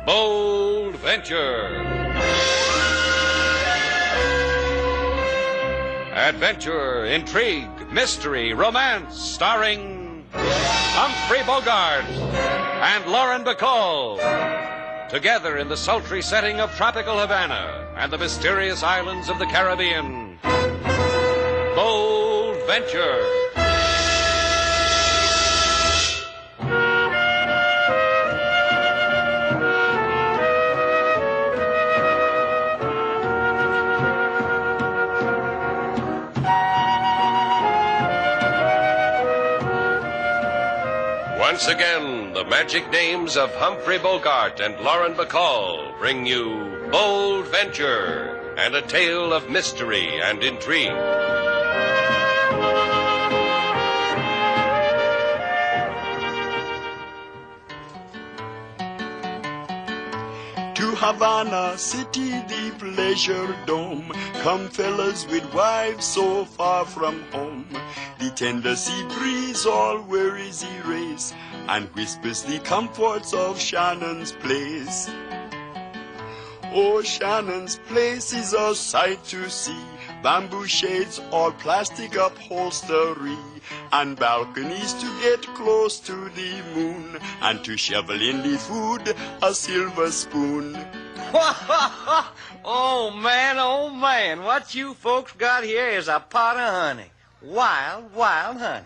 Bold Venture. Adventure, intrigue, mystery, romance, starring Humphrey Bogart and Lauren Bacall. Together in the sultry setting of tropical Havana and the mysterious islands of the Caribbean. Bold Venture. Once again, the magic names of Humphrey Bogart and Lauren Bacall bring you Bold Venture and a tale of mystery and intrigue. To Havana city, the pleasure dome, come fellas with wives so far from home. The tender sea breeze all worries erase, and whispers the comforts of Shannon's place. Oh, Shannon's place is a sight to see, bamboo shades, all plastic upholstery, and balconies to get close to the moon, and to shovel in the food, a silver spoon. Oh, man, what you folks got here is a pot of honey. Wild, wild honey.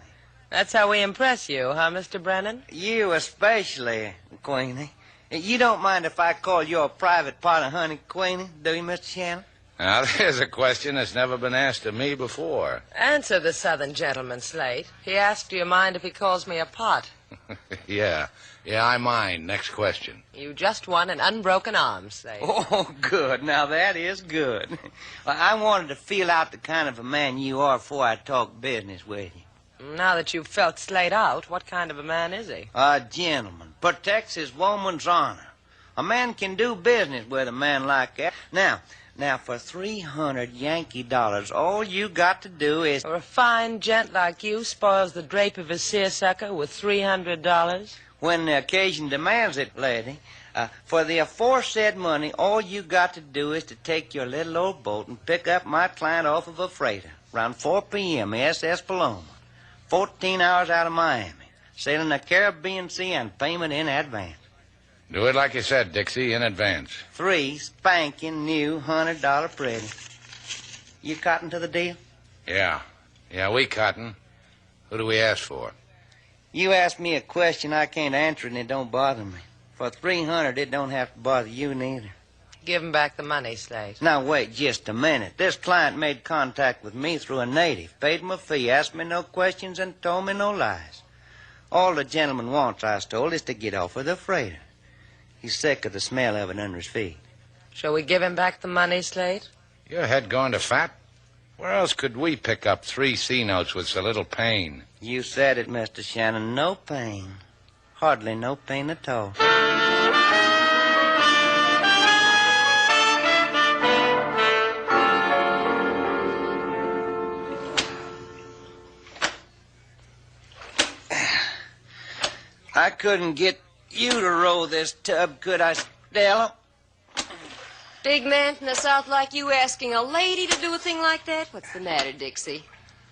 That's how we impress you, huh, Mr. Brennan? You especially, Queenie. You don't mind if I call your private pot of honey, Queenie, do you, Mr. Shannon? Now, there's a question that's never been asked of me before. Answer the Southern gentleman, Slate. He asked, do you mind if he calls me a pot? Yeah, I mind. Next question. You just won an unbroken arm, Slate. Oh, good. Now, that is good. Well, I wanted to feel out the kind of a man you are before I talk business with you. Now that you've felt Slate out, what kind of a man is he? A gentleman. Protects his woman's honor. A man can do business with a man like that. Now, for 300 Yankee dollars, all you got to do is... For a fine gent like you spoils the drape of his seersucker with $300? When the occasion demands it, lady. For the aforesaid money, all you got to do is to take your little old boat and pick up my client off of a freighter around 4 p.m., the SS Paloma. 14 hours out of Miami, sailing the Caribbean Sea and payment in advance. Do it like you said, Dixie, in advance. 3 spanking new $100 pretty. You cotton to the deal? Yeah, we cotton. Who do we ask for? You ask me a question, I can't answer it, and it don't bother me. For 300, it don't have to bother you neither. Give him back the money, Slate. Now, wait just a minute. This client made contact with me through a native, paid him a fee, asked me no questions, and told me no lies. All the gentleman wants, I was told, is to get off with the freighter. He's sick of the smell of it under his feet. Shall we give him back the money, Slate? Your head going to fat? Where else could we pick up 3 C-notes with so little pain? You said it, Mr. Shannon. No pain. Hardly no pain at all. I couldn't get you to row this tub, could I, Stella? Big man from the South like you asking a lady to do a thing like that? What's the matter, Dixie?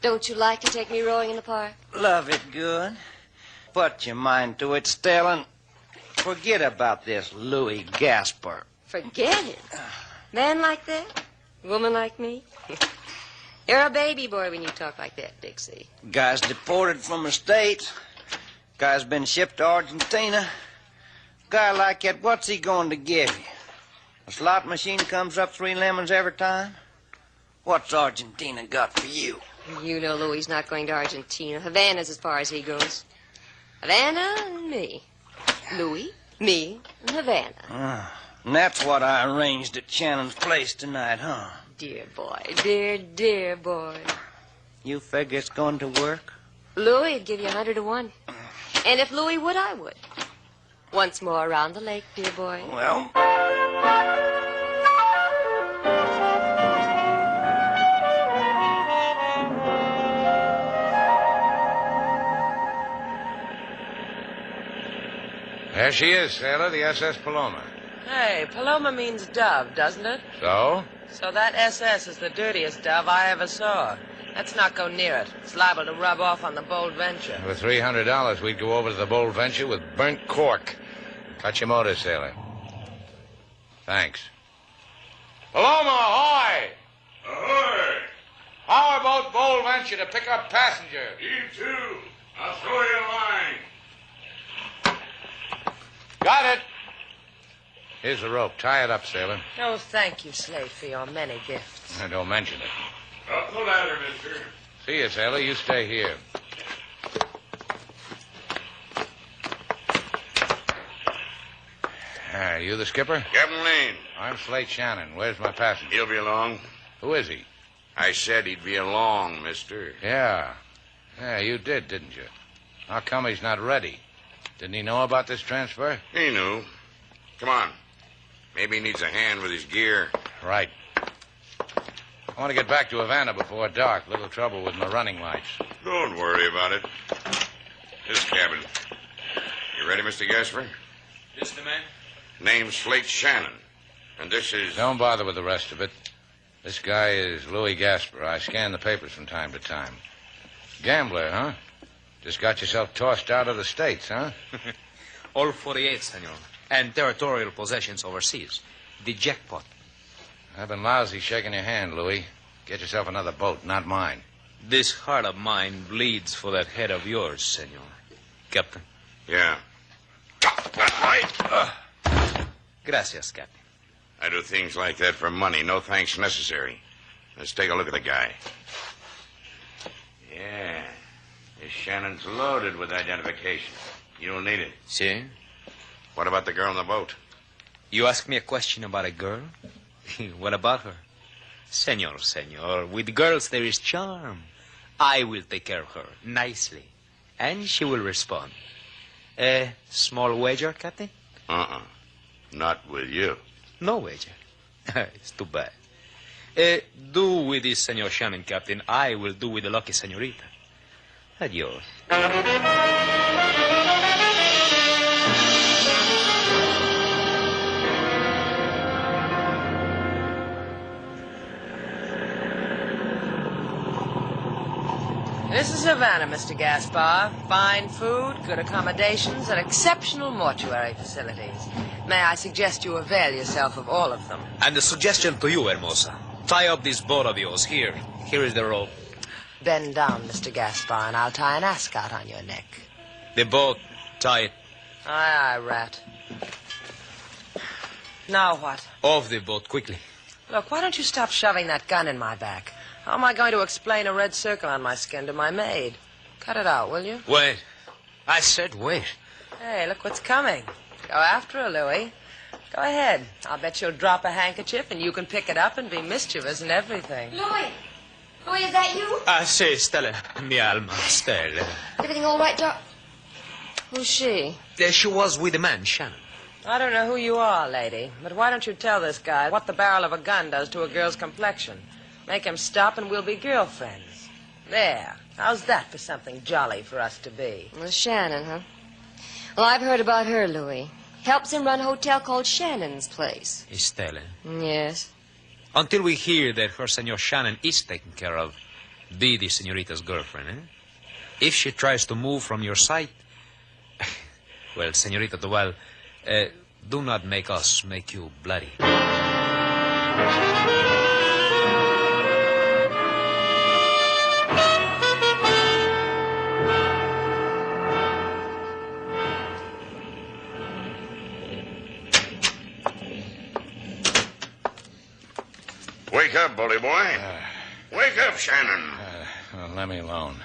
Don't you like to take me rowing in the park? Love it good. Put your mind to it, Stella, and forget about this Louis Gasper. Forget it? Man like that? Woman like me? You're a baby boy when you talk like that, Dixie. Guy's deported from the States. Guy's been shipped to Argentina. Guy like that, what's he going to give you? A slot machine comes up 3 lemons every time? What's Argentina got for you? You know Louis's not going to Argentina. Havana's as far as he goes. Havana and me. Louis, me, and Havana. And that's what I arranged at Shannon's place tonight, huh? Dear boy, dear boy. You figure it's going to work? Louis would give you 100 to 1. And if Louis would, I would. Once more around the lake, dear boy. Well... There she is, sailor, the SS Paloma. Hey, Paloma means dove, doesn't it? So? So that SS is the dirtiest dove I ever saw. Let's not go near it. It's liable to rub off on the Bold Venture. For $300, we'd go over to the Bold Venture with burnt cork. Cut your motor, sailor. Thanks. Paloma, ahoy! Ahoy! Powerboat Bold Venture to pick up passenger. You too. I'll throw you a line. Got it. Here's the rope. Tie it up, sailor. Oh, thank you, Slate, for your many gifts. Don't mention it. Up the ladder, mister. See you, sailor. You stay here. You the skipper? Captain Lane. I'm Slate Shannon. Where's my passenger? He'll be along. Who is he? I said he'd be along, mister. Yeah. Yeah, you did, didn't you? How come he's not ready? Didn't he know about this transfer? He knew. Come on. Maybe he needs a hand with his gear. Right. I want to get back to Havana before dark. Little trouble with my running lights. Don't worry about it. This cabin. You ready, Mr. Gasper? This the man? Name's Slate Shannon. And this is... Don't bother with the rest of it. This guy is Louis Gasper. I scan the papers from time to time. Gambler, huh? Just got yourself tossed out of the States, huh? All 48, senor. And territorial possessions overseas. The jackpot. I've been lousy shaking your hand, Louis. Get yourself another boat, not mine. This heart of mine bleeds for that head of yours, senor. Captain. Yeah. That's right. Gracias, Captain. I do things like that for money. No thanks necessary. Let's take a look at the guy. Yeah. This Shannon's loaded with identification. You'll need it. See? What about the girl on the boat? You ask me a question about a girl? What about her? Senor, with girls there is charm. I will take care of her nicely. And she will respond. Small wager, Captain? Not with you. No wager. It's too bad. Do with this Senor Shannon, Captain. I will do with the lucky senorita. Adios. This is Havana, Mr. Gaspar. Fine food, good accommodations, and exceptional mortuary facilities. May I suggest you avail yourself of all of them? And a suggestion to you, Hermosa. Tie up this boat of yours. Here is the rope. Bend down, Mr. Gaspar, and I'll tie an ascot on your neck. The boat, tie it. Aye, rat. Now what? Off the boat, quickly. Look, why don't you stop shoving that gun in my back? How am I going to explain a red circle on my skin to my maid? Cut it out, will you? Wait. I said wait. Hey, look what's coming. Go after her, Louis. Go ahead. I'll bet you'll drop a handkerchief and you can pick it up and be mischievous and everything. Louis! Louis, is that you? Sì, Stella. Mi alma, Stella. Everything all right, Doc? Who's she? She was with the man, Shannon. I don't know who you are, lady, but why don't you tell this guy what the barrel of a gun does to a girl's complexion? Make him stop and we'll be girlfriends. There. How's that for something jolly for us to be? Well, Shannon, huh? Well, I've heard about her, Louis. Helps him run a hotel called Shannon's Place. Stella. Yes. Until we hear that her Senor Shannon is taken care of, be the senorita's girlfriend, eh? If she tries to move from your sight, well, Senorita Duval, do not make us make you bloody. Wake up, bully boy. Wake up, Shannon. Let me alone.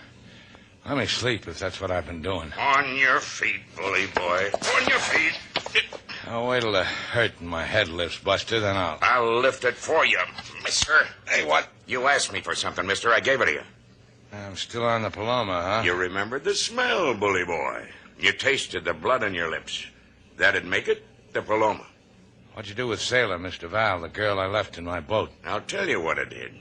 Let me sleep if that's what I've been doing. On your feet, bully boy. On your feet. I'll wait till the hurt in my head lifts, Buster, then I'll lift it for you, mister. Hey, what? You asked me for something, mister. I gave it to you. I'm still on the Paloma, huh? You remembered the smell, bully boy. You tasted the blood on your lips. That'd make it the Paloma. What'd you do with Sailor, Miss Duval, the girl I left in my boat? I'll tell you what I did.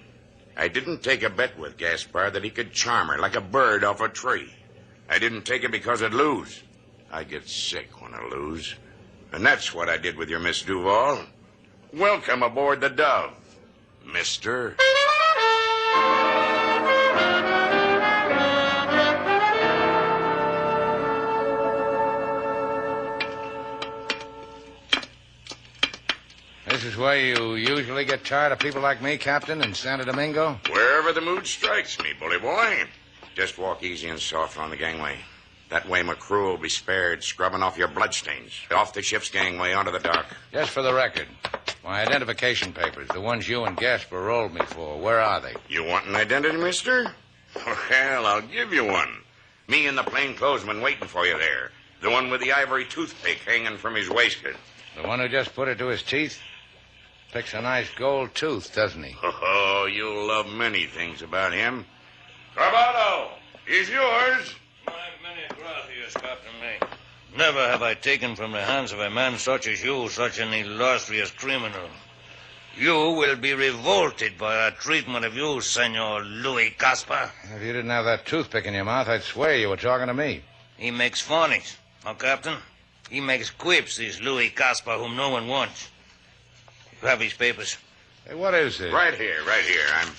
I didn't take a bet with Gaspar that he could charm her like a bird off a tree. I didn't take it because I'd lose. I get sick when I lose. And that's what I did with your Miss Duval. Welcome aboard the Dove, mister. This is where you usually get tired of people like me, Captain, in Santo Domingo? Wherever the mood strikes me, bully boy. Just walk easy and soft on the gangway. That way my crew will be spared scrubbing off your bloodstains. Off the ship's gangway onto the dock. Just for the record, my identification papers, the ones you and Gasper rolled me for, where are they? You want an identity, mister? Well, I'll give you one. Me and the plainclothesman waiting for you there. The one with the ivory toothpick hanging from his waistcoat. The one who just put it to his teeth? Picks a nice gold tooth, doesn't he? Oh, you'll love many things about him. Carbado, he's yours. Many gracias, Captain May. Never have I taken from the hands of a man such as you such an illustrious criminal. You will be revolted by our treatment of you, Senor Louis Gaspar. If you didn't have that toothpick in your mouth, I'd swear you were talking to me. He makes funnies, huh, Captain? He makes quips, this Louis Gaspar, whom no one wants. You have his papers. Hey, what is this? Right here. I'm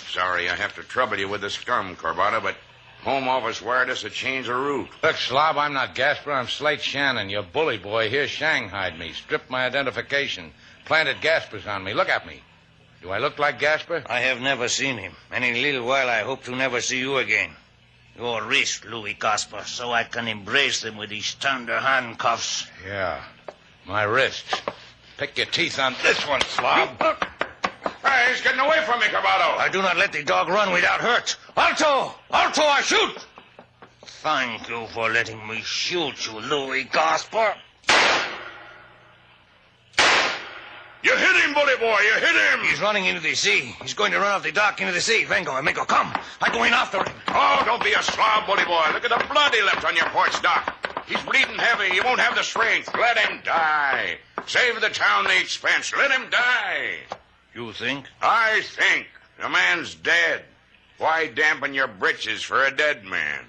sorry I have to trouble you with the scum, Corbata, but Home Office wired us a change of route. Look, Slob, I'm not Gasper. I'm Slate Shannon, your bully boy. Here shanghaied me, stripped my identification, planted Gaspers on me. Look at me. Do I look like Gasper? I have never seen him, and in a little while I hope to never see you again. Your wrist, Louis Gaspar, so I can embrace them with these thunder handcuffs. Yeah, my wrists. Pick your teeth on this one, Slob. Hey, he's getting away from me, Corbado. I do not let the dog run without hurt. Alto! Alto, I shoot! Thank you for letting me shoot you, Louis Gaspar. You hit him, bully boy. You hit him. He's running into the sea. He's going to run off the dock into the sea. Vengo, amigo, come. I'm going after him. Oh, don't be a slob, bully boy. Look at the blood he left on your porch dock. He's bleeding heavy. He won't have the strength. Let him die. Save the town the expense. Let him die. You think? I think. The man's dead. Why dampen your britches for a dead man?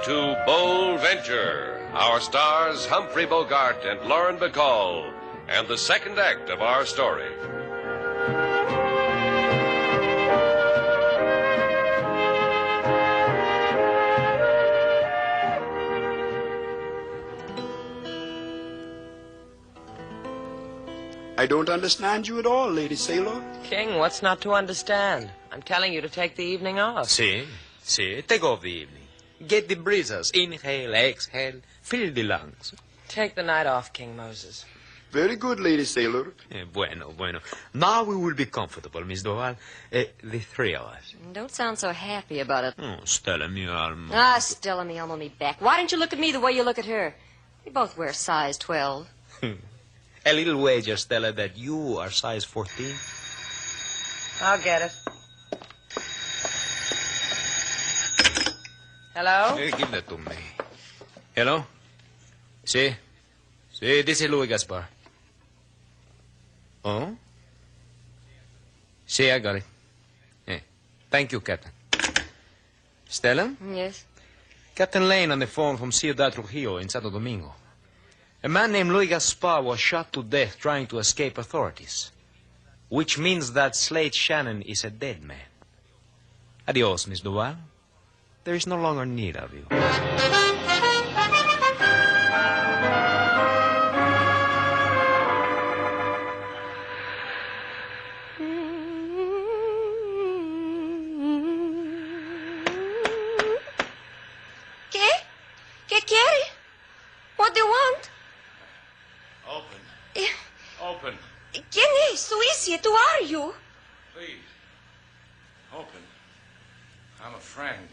To Bold Venture, our stars Humphrey Bogart and Lauren Bacall, and the second act of our story. I don't understand you at all, Lady Sailor. King, what's not to understand? I'm telling you to take the evening off. See, take off the evening. Get the breezes. Inhale, exhale, fill the lungs. Take the night off, King Moses. Very good, Lady Sailor. Bueno. Now we will be comfortable, Miss Duval. The three of us. Don't sound so happy about it. Oh, Stella, mi alma. Ah, Stella, mi alma, me back. Why don't you look at me the way you look at her? We both wear size 12. A little wager, Stella, that you are size 14. I'll get it. Hello? Give that to me. Hello? See, this is Louis Gaspar. Oh? See, I got it. Thank you, Captain. Stella? Yes? Captain Lane on the phone from Ciudad Trujillo in Santo Domingo. A man named Louis Gaspar was shot to death trying to escape authorities, which means that Slate Shannon is a dead man. Adios, Miss Duval. There is no longer need of you. ¿Qué quiere? What do you want? Open. ¿Quién es? Who is it? Who are you? Please. Open. I'm a friend.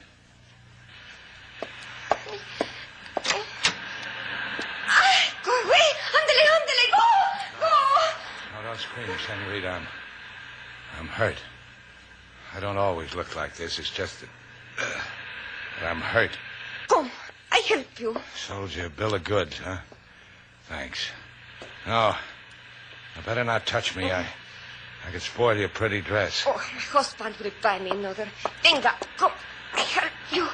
Ay, go away. Ándale, go. scream, Senorita. I'm hurt. I don't always look like this. It's just that I'm hurt. Come, I help you. Sold you a bill of goods, huh? Thanks. No, I better not touch me. I could spoil your pretty dress. Oh, my husband will buy me another. Venga, come, I help you.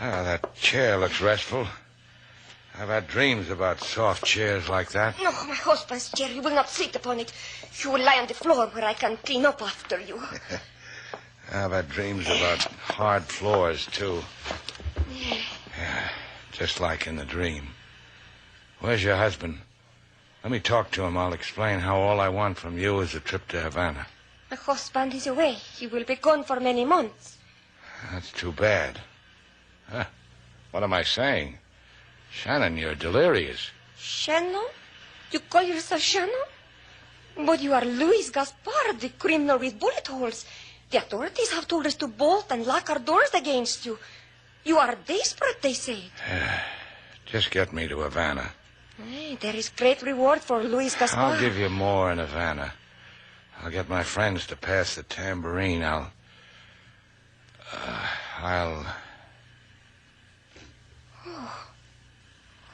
That chair looks restful. I've had dreams about soft chairs like that. No, my husband's chair, you will not sit upon it. You will lie on the floor where I can clean up after you. I've had dreams about hard floors, too. Yeah, just like in the dream. Where's your husband? Let me talk to him. I'll explain how all I want from you is a trip to Havana. My husband is away. He will be gone for many months. That's too bad. Huh? What am I saying? Shannon, you're delirious. Shannon? You call yourself Shannon? But you are Luis Gaspar, the criminal with bullet holes. The authorities have told us to bolt and lock our doors against you. You are desperate, they say. Just get me to Havana. Hey, there is great reward for Luis Gaspar. I'll give you more in Havana. I'll get my friends to pass the tambourine. I'll... Oh,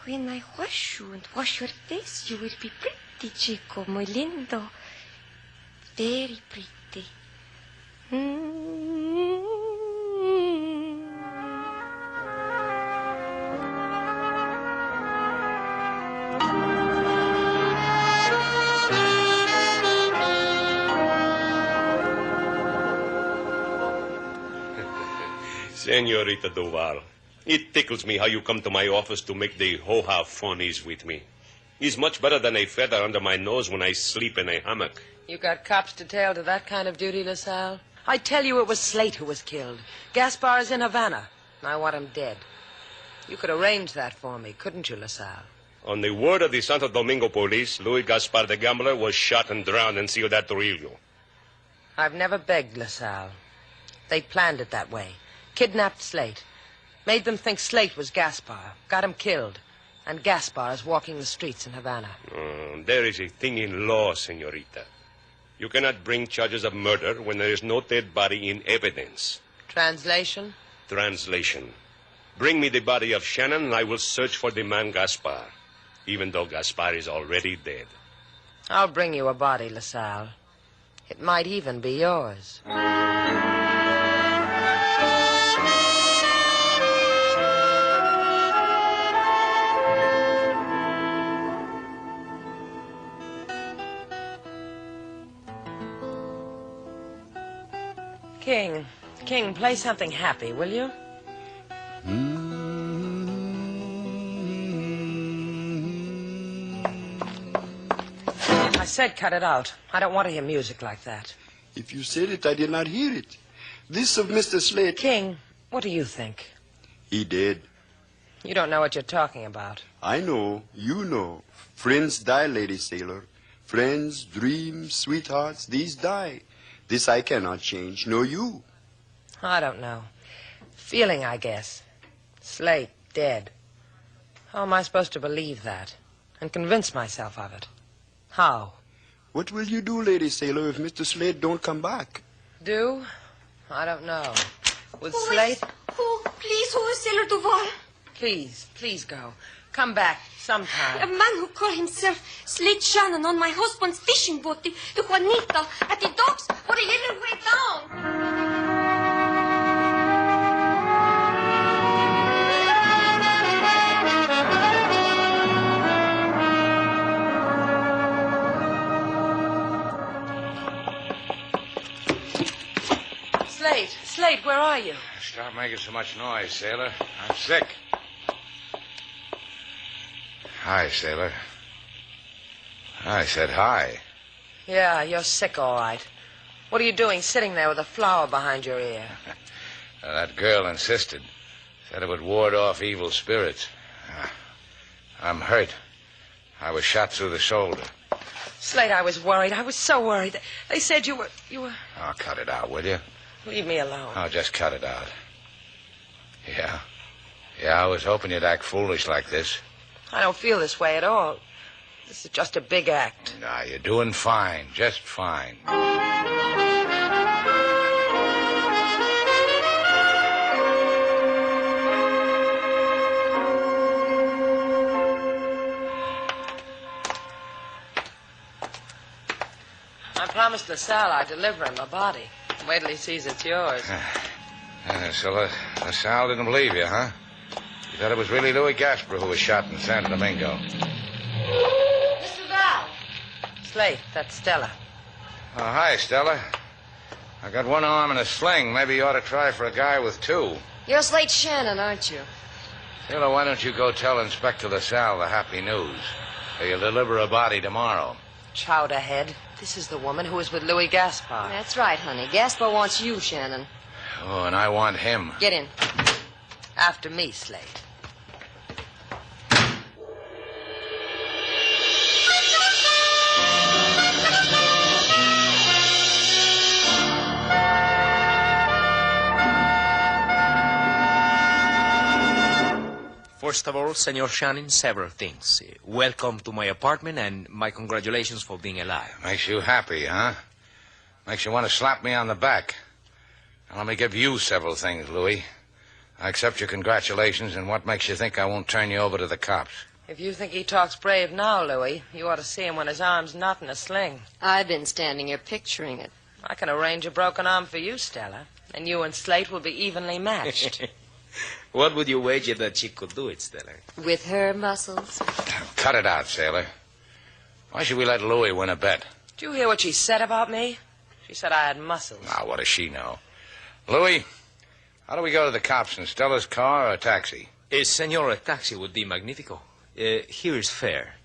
when I wash you and wash your face, you will be pretty, chico, muy lindo. Very pretty. Senorita Duval, it tickles me how you come to my office to make the ho-ha funnies with me. It's much better than a feather under my nose when I sleep in a hammock. You got cops detailed to that kind of duty, LaSalle? I tell you it was Slate who was killed. Gaspar is in Havana, and I want him dead. You could arrange that for me, couldn't you, LaSalle? On the word of the Santo Domingo police, Luis Gaspar the gambler was shot and drowned in Ciudad Trujillo. I've never begged, LaSalle. They planned it that way. Kidnapped Slate. Made them think Slate was Gaspar. Got him killed. And Gaspar is walking the streets in Havana. There is a thing in law, senorita. You cannot bring charges of murder when there is no dead body in evidence. Translation? Translation. Bring me the body of Shannon and I will search for the man Gaspar, even though Gaspar is already dead. I'll bring you a body, LaSalle. It might even be yours. King, play something happy, will you? I said cut it out. I don't want to hear music like that. If you said it, I did not hear it. This of Mr. Slate. King, what do you think? He dead. You don't know what you're talking about. I know. You know. Friends die, Lady Sailor. Friends, dreams, sweethearts, these die. This I cannot change, nor you. I don't know. Feeling, I guess. Slate, dead. How am I supposed to believe that? And convince myself of it? How? What will you do, Lady Sailor, if Mr. Slate don't come back? Do? I don't know. With Slate? Who is Sailor Duval? Please go. Come back sometime. A man who called himself Slate Shannon on my husband's fishing boat, the Juanita, at the docks or a little way down. Slate, where are you? Stop making so much noise, Sailor. I'm sick. Hi, Sailor. I said hi. Yeah, you're sick, all right. What are you doing sitting there with a flower behind your ear? That girl insisted. Said it would ward off evil spirits. I'm hurt. I was shot through the shoulder. Slate, I was worried. I was so worried. They said you were... Oh, cut it out, will you? Leave me alone. Oh, just cut it out. Yeah. Yeah, I was hoping you'd act foolish like this. I don't feel this way at all. This is just a big act. Nah, you're doing fine. Just fine. I promised LaSalle I'd deliver him a body. Wait till he sees it's yours. So LaSalle didn't believe you, huh? You thought it was really Louis Gasper who was shot in Santo Domingo. Miss Duval. Slate, that's Stella. Oh, hi, Stella. I got one arm in a sling. Maybe you ought to try for a guy with two. You're Slate Shannon, aren't you? Stella, why don't you go tell Inspector LaSalle the happy news? He'll deliver a body tomorrow. Chowderhead. This is the woman who was with Louis Gaspar. That's right, honey. Gaspar wants you, Shannon. Oh, and I want him. Get in. After me, Slate. First of all, Senor Shannon, several things. Welcome to my apartment, and my congratulations for being alive. Makes you happy, huh? Makes you want to slap me on the back. Now, let me give you several things, Louis. I accept your congratulations, and what makes you think I won't turn you over to the cops? If you think he talks brave now, Louis, you ought to see him when his arm's not in a sling. I've been standing here picturing it. I can arrange a broken arm for you, Stella, and you and Slate will be evenly matched. What would you wager that she could do it, Stella? With her muscles? Cut it out, sailor. Why should we let Louis win a bet? Did you hear what she said about me? She said I had muscles. Now, what does she know? Louis, how do we go to the cops, in Stella's car or a taxi? Senor, a taxi would be magnifico. Here is fare.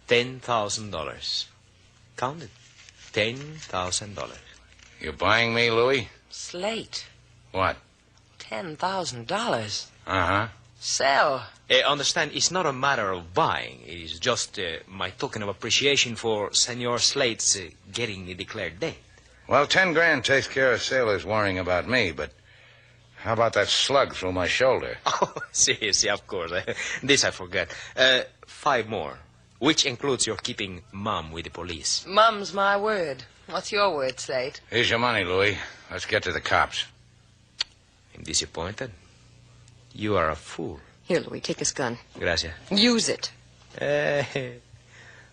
$10,000. Count it. $10,000. You buying me, Louis? Slate. What? $10,000. Uh-huh. Sell. Understand, it's not a matter of buying. It is just my token of appreciation for Senor Slate's getting me declared dead. Well, $10,000 takes care of sailors worrying about me, but how about that slug through my shoulder? Oh, see, of course. This I forgot. 5 more, which includes your keeping Mom with the police. Mum's my word. What's your word, Slate? Here's your money, Louis. Let's get to the cops. I'm disappointed. You are a fool. Here, Louis, take this gun. Gracias. Use it. I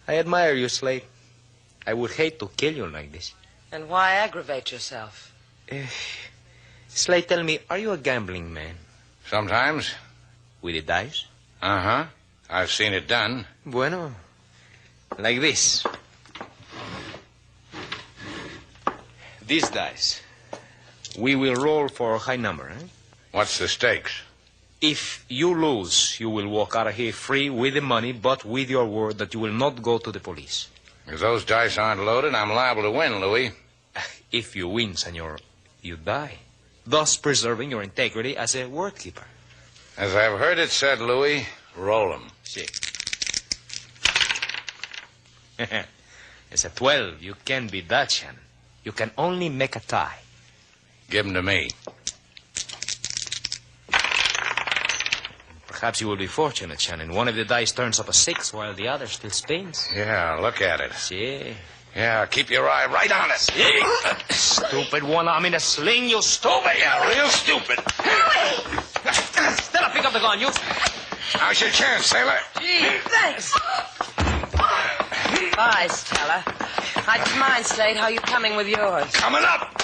admire you, Slate. I would hate to kill you like this. And why aggravate yourself? Slate, tell me, are you a gambling man? Sometimes. With the dice? Uh-huh. I've seen it done. Bueno, like this. These dice. We will roll for a high number, eh? What's the stakes? If you lose, you will walk out of here free with the money, but with your word that you will not go to the police. If those dice aren't loaded, I'm liable to win, Louis. If you win, senor, you die, thus preserving your integrity as a word keeper. As I've heard it said, Louis, roll 'em. See. It's a 12. You can't beat that, Shannon. You can only make a tie. Give 'em to me. Perhaps you will be fortunate, Shannon. One of the dice turns up a 6 while the other still spins. Yeah, look at it. See? Yeah, keep your eye right on it. Stupid one arm in a sling, you stupid. Yeah, real stupid. Stella, pick up the gun, you. How's your chance, sailor? Gee, thanks. Bye, Stella. I didn't mind, Slate. How you coming with yours? Coming up.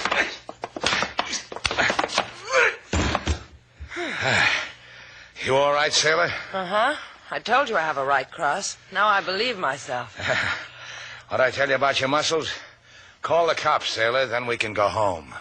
You all right, sailor? Uh-huh. I told you I have a right cross. Now I believe myself. What'd I tell you about your muscles? Call the cops, sailor, then we can go home.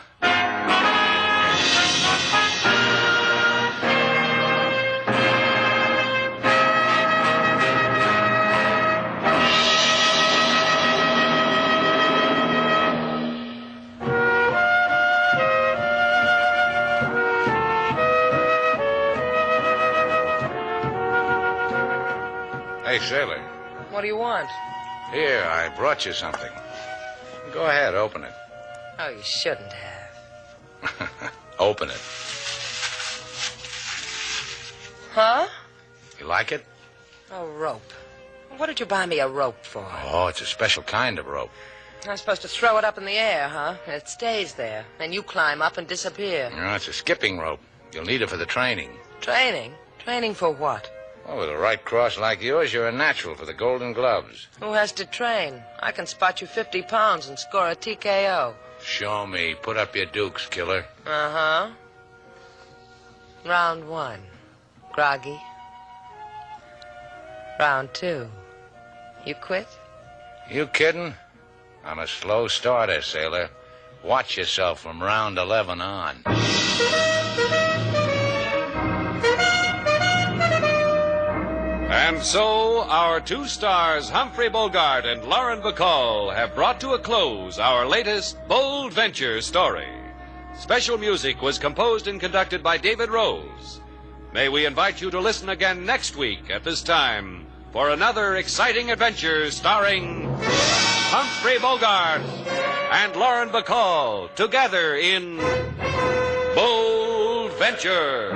Hey, sailor. What do you want? Here, I brought you something. Go ahead, open it. Oh, you shouldn't have. Open it. Huh? You like it? A rope. What did you buy me a rope for? Oh, it's a special kind of rope. I'm supposed to throw it up in the air, huh? It stays there. And you climb up and disappear. No, it's a skipping rope. You'll need it for the training. Training? Training for what? Oh, with a right cross like yours, you're a natural for the Golden Gloves. Who has to train? I can spot you 50 pounds and score a TKO. Show me. Put up your dukes, killer. Uh-huh. Round 1. Groggy. Round 2. You quit? You kidding? I'm a slow starter, sailor. Watch yourself from round 11 on. And so, our two stars, Humphrey Bogart and Lauren Bacall, have brought to a close our latest bold venture story. Special music was composed and conducted by David Rose. May we invite you to listen again next week at this time for another exciting adventure starring Humphrey Bogart and Lauren Bacall together in Bold Venture.